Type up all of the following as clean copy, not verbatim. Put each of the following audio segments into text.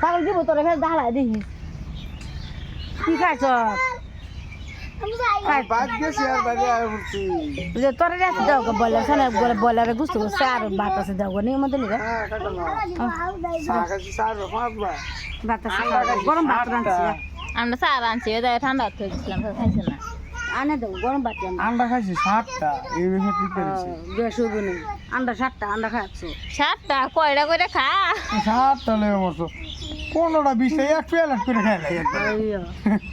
ছাগল দিব তোরে ফের দাঁড়ায় দেখিস কি খাইছ তোর রেসি দাও বয়লার শোনে বয়লারে গুছতে গুছতে আর ভাত আছে দাও নি মধ্যে নিবে ভাত আছে গরম ভাত রাঁধছি আমরা চা রাঁধছি ঠান্ডা হতে দিচ্ছিলাম খাইছে না আনে দাও গরম ভাত আন্ডা খাইছি 7টা এই বেশি ঠিক করেছি গ্যাস হবে না আন্ডা 7টা আন্ডা খাচ্ছ 7টা কয়টা করে খা 7টা লেগে মরছো 15টা 20টা এক প্লেট করে খাইলে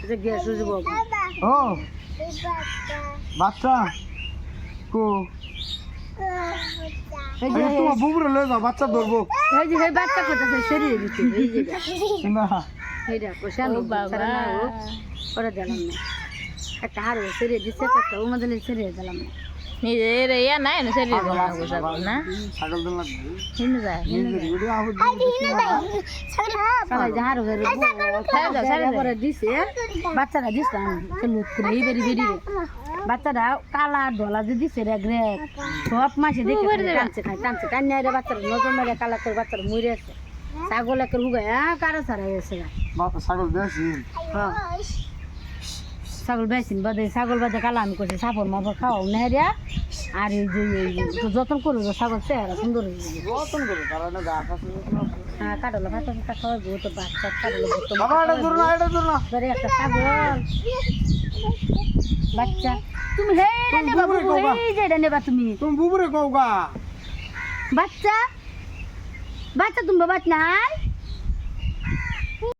যে গ্যাস হয়ে যাবো ও বাচ্চা কো এই যে তোমার বুবুরে লয়ে যাও বাচ্চা ধরবো এই যে এই বাচ্চা কোথাছে শরীরে দিতে এই যে না এইটা কোশানো বাবা করে দিলাম না একটা হাড় শরীরে দিতে একটা ওমদলে শরীরে দিলাম না নিজের ইয়া নাই না শরীরে না ছাগল দিন লাগবে হিনে যায় ভিডিও আহু সবাই হাড় হয়ে করে দিছে বাচ্চারা দিছে লুট করে এই বেরি বেরি বাচ্চারা কালা ধলা যে দিছে রে গ্রে সব মাসে দেখে টানছে কান্না রে বাচ্চারা নজর মেরে কালা করে বাচ্চারা মরে আছে ছাগল একের হুগায় কারো ছাড়া গেছে ছাগল বেশি হ্যাঁ ছাগল বেশিন বাদে ছাগল বাদে কালা আমি করছি সাপড় মাপড় খাওয়াও নেহারিয়া আর এই যে যত্ন করবো ছাগল চেহারা সুন্দর হয়ে যাবে যত্ন করে কারণ গাছ আছে হ্যাঁ কাটলো ভাত খাওয়াই গো তো বাচ্চা কাটলো বাবা এটা দূর না ধরে একটা ছাগল বাচ্চা তুমি হেটা নেবা বাবু এই যে এটা নেবা তুমি বুবুরে কওগা বাচ্চা বাচ্চা তুমি বাবা নাই